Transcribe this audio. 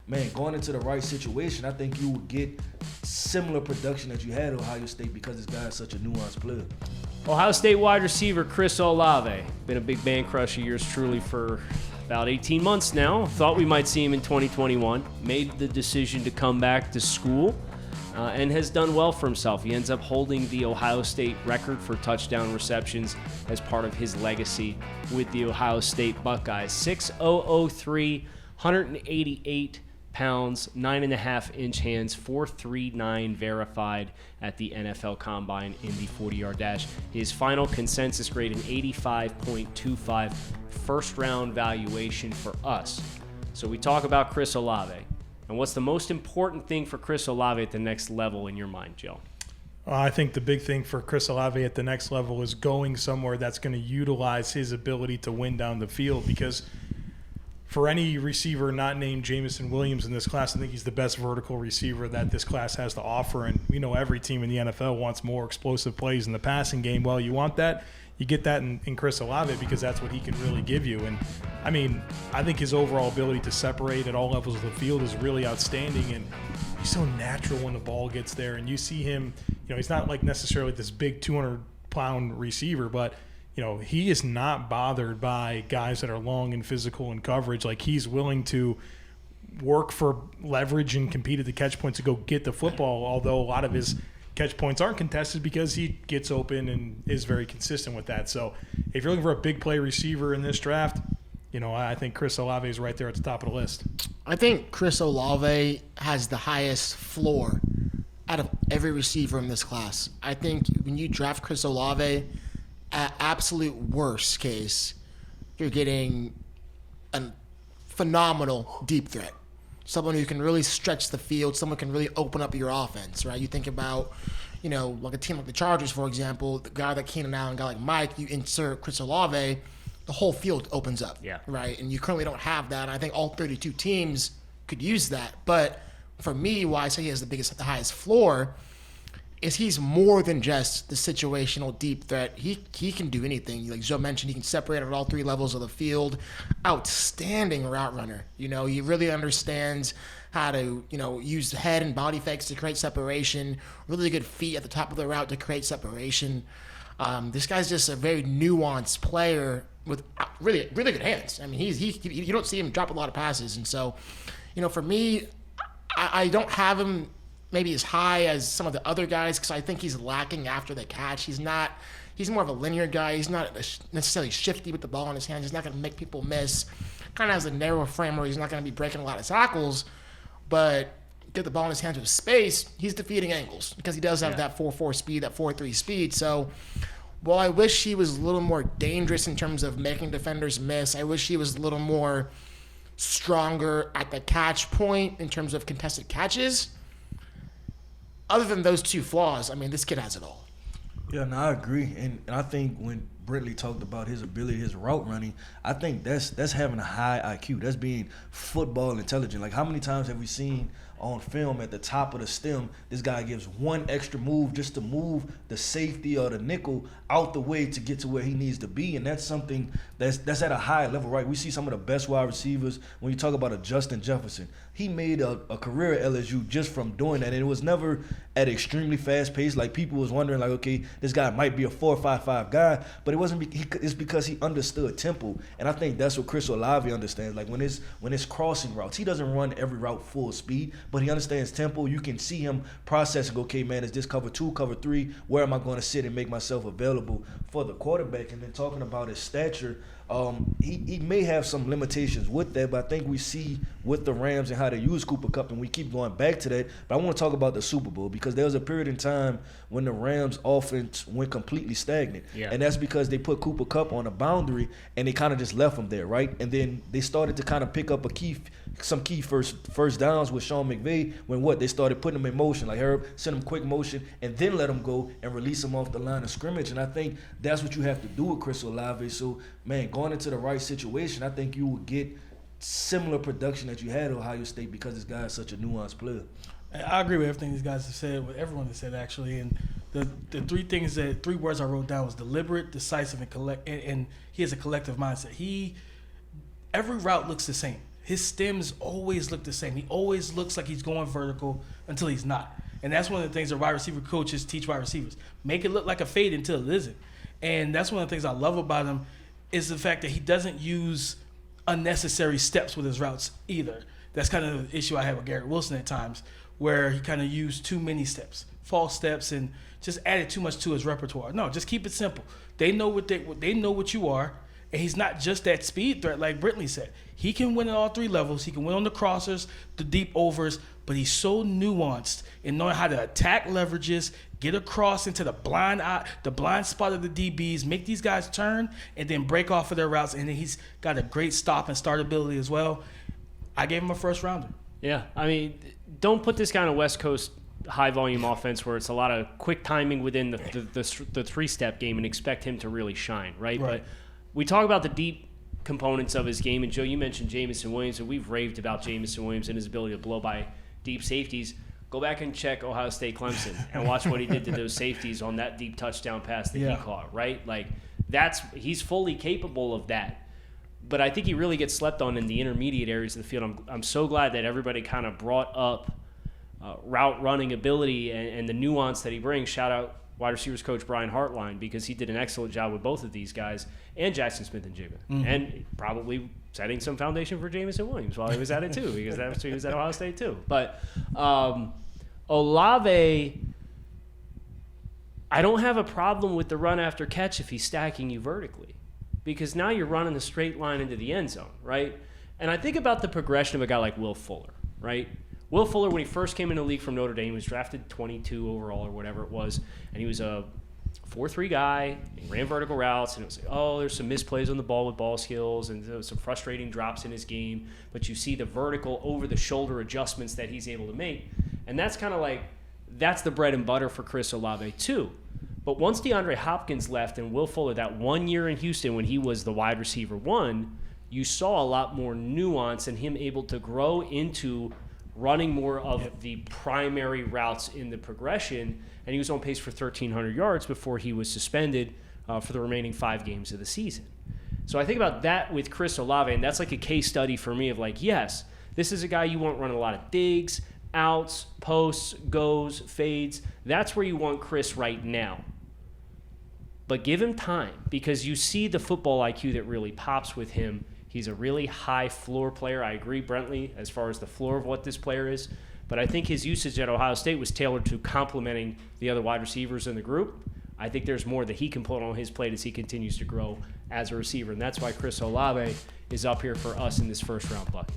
man, going into the right situation, I think you would get similar production that you had at Ohio State because this guy is such a nuanced player. Ohio State wide receiver Chris Olave, been a big man crush of yours truly for about 18 months now. Thought we might see him in 2021. Made the decision to come back to school and has done well for himself. He ends up holding the Ohio State record for touchdown receptions as part of his legacy with the Ohio State Buckeyes. 6'003", 188 pounds, 9.5-inch hands, 4.39 verified at the NFL Combine in the 40-yard dash. His final consensus grade, an 85.25, first-round valuation for us. So we talk about Chris Olave. And what's the most important thing for Chris Olave at the next level in your mind, Joe? I think the big thing for Chris Olave at the next level is going somewhere that's going to utilize his ability to win down the field, because for any receiver not named Jamison Williams in this class, I think he's the best vertical receiver that this class has to offer. And we know every team in the NFL wants more explosive plays in the passing game. Well, you want that, you get that in Chris Olave, because that's what he can really give you. And, I mean, I think his overall ability to separate at all levels of the field is really outstanding. And he's so natural when the ball gets there. And you see him, he's not like necessarily this big 200-pound receiver, but he is not bothered by guys that are long and physical in coverage. Like, he's willing to work for leverage and compete at the catch points to go get the football, although a lot of his catch points aren't contested because he gets open and is very consistent with that. So if you're looking for a big play receiver in this draft, I think Chris Olave is right there at the top of the list. I think Chris Olave has the highest floor out of every receiver in this class. I think when you draft Chris Olave, at absolute worst case, you're getting a phenomenal deep threat. Someone who can really stretch the field, someone who can really open up your offense, right? You think about, like a team like the Chargers, for example, the guy that Keenan Allen, guy like Mike, you insert Chris Olave, the whole field opens up, right? And you currently don't have that. And I think all 32 teams could use that. But for me, why I say he has the highest floor is he's more than just the situational deep threat. He can do anything. Like Joe mentioned, he can separate at all three levels of the field. Outstanding route runner. He really understands how to, use the head and body fakes to create separation. Really good feet at the top of the route to create separation. This guy's just a very nuanced player with really, really good hands. I mean, you don't see him drop a lot of passes. And so, for me, I don't have him maybe as high as some of the other guys because I think he's lacking after the catch. He's more of a linear guy. He's not necessarily shifty with the ball in his hands. He's not going to make people miss. Kind of has a narrow frame where he's not going to be breaking a lot of tackles, but get the ball in his hands with space, he's defeating angles because he does have that 4.4 speed, that 4.3 speed. So while I wish he was a little more dangerous in terms of making defenders miss, I wish he was a little more stronger at the catch point in terms of contested catches. Other than those two flaws, I mean, this kid has it all. Yeah, no, I agree. And I think when Brentley talked about his ability, his route running, I think that's having a high IQ. That's being football intelligent. Like, how many times have we seen on film at the top of the stem, this guy gives one extra move just to move the safety or the nickel out the way to get to where he needs to be, and that's something that's at a high level, right? We see some of the best wide receivers. When you talk about a Justin Jefferson, he made a career at LSU just from doing that, and it was never at extremely fast pace. Like, people was wondering, like, okay, this guy might be a 4.55 guy, but it wasn't. It's because he understood tempo, and I think that's what Chris Olave understands. Like, when it's crossing routes, he doesn't run every route full speed, but he understands tempo. You can see him processing, okay, man, is this cover 2, cover 3? Where am I going to sit and make myself available for the quarterback? And then talking about his stature, he may have some limitations with that, but I think we see with the Rams and how they use Cooper Kupp, and we keep going back to that. But I want to talk about the Super Bowl because there was a period in time when the Rams offense went completely stagnant. Yeah. And that's because they put Cooper Kupp on a boundary and they kind of just left him there, right? And then they started to kind of pick up some key first downs with Sean McVay when they started putting him in motion. Like, Herb, send him quick motion and then let him go and release him off the line of scrimmage. And I think that's what you have to do with Chris Olave. So, man, going into the right situation, I think you will get similar production that you had at Ohio State because this guy is such a nuanced player. I agree with everything these guys have said, with everyone has said, actually. And the three words I wrote down was deliberate, decisive, and collect. And he has a collective mindset. Every route looks the same. his stems always look the same. He always looks like he's going vertical until he's not. And that's one of the things that wide receiver coaches teach wide receivers. Make it look like a fade until it isn't. And that's one of the things I love about him is the fact that he doesn't use unnecessary steps with his routes either. That's kind of the issue I have with Garrett Wilson at times, where he kind of used too many steps, false steps, and just added too much to his repertoire. No, just keep it simple. They know they know what you are, and he's not just that speed threat like Brentley said. He can win at all three levels. He can win on the crossers, the deep overs, but he's so nuanced in knowing how to attack leverages, get across into the blind spot of the DBs, make these guys turn, and then break off of their routes. And then he's got a great stop and start ability as well. I gave him a first rounder. Yeah, I mean, don't put this guy on a West Coast high-volume offense where it's a lot of quick timing within the three-step game and expect him to really shine, right? But we talk about the deep components of his game, and Joe, you mentioned Jamison Williams, and we've raved about Jamison Williams and his ability to blow by deep safeties. Go back and check Ohio State Clemson and watch what he did to those safeties on that deep touchdown pass that he caught, right? Like, he's fully capable of that. But I think he really gets slept on in the intermediate areas of the field. I'm so glad that everybody kind of brought up route running ability and the nuance that he brings. Shout out wide receivers coach Brian Hartline, because he did an excellent job with both of these guys and Jackson Smith and Jigba. And probably setting some foundation for Jamison Williams while he was at it too, because that's he was at Ohio State too. But Olave, I don't have a problem with the run after catch if he's stacking you vertically, because now you're running a straight line into the end zone, right? And I think about the progression of a guy like Will Fuller, right? Will Fuller, when he first came into the league from Notre Dame, was drafted 22 overall or whatever it was, and he was a 4-3 guy. He ran vertical routes, and it was like, oh, there's some misplays on the ball with ball skills, and there was some frustrating drops in his game, but you see the vertical over-the-shoulder adjustments that he's able to make, and that's kind of like, that's the bread and butter for Chris Olave too. But once DeAndre Hopkins left and Will Fuller, that 1 year in Houston when he was the wide receiver one, you saw a lot more nuance and him able to grow into running more of the primary routes in the progression, and he was on pace for 1,300 yards before he was suspended for the remaining 5 games of the season. So I think about that with Chris Olave, and that's like a case study for me of like, yes, this is a guy you want running a lot of digs, outs, posts, goes, fades. That's where you want Chris right now. But give him time, because you see the football IQ that really pops with him. He's a really high floor player. I agree, Brentley, as far as the floor of what this player is. But I think his usage at Ohio State was tailored to complementing the other wide receivers in the group. I think there's more that he can put on his plate as he continues to grow as a receiver. And that's why Chris Olave is up here for us in this first round bucket.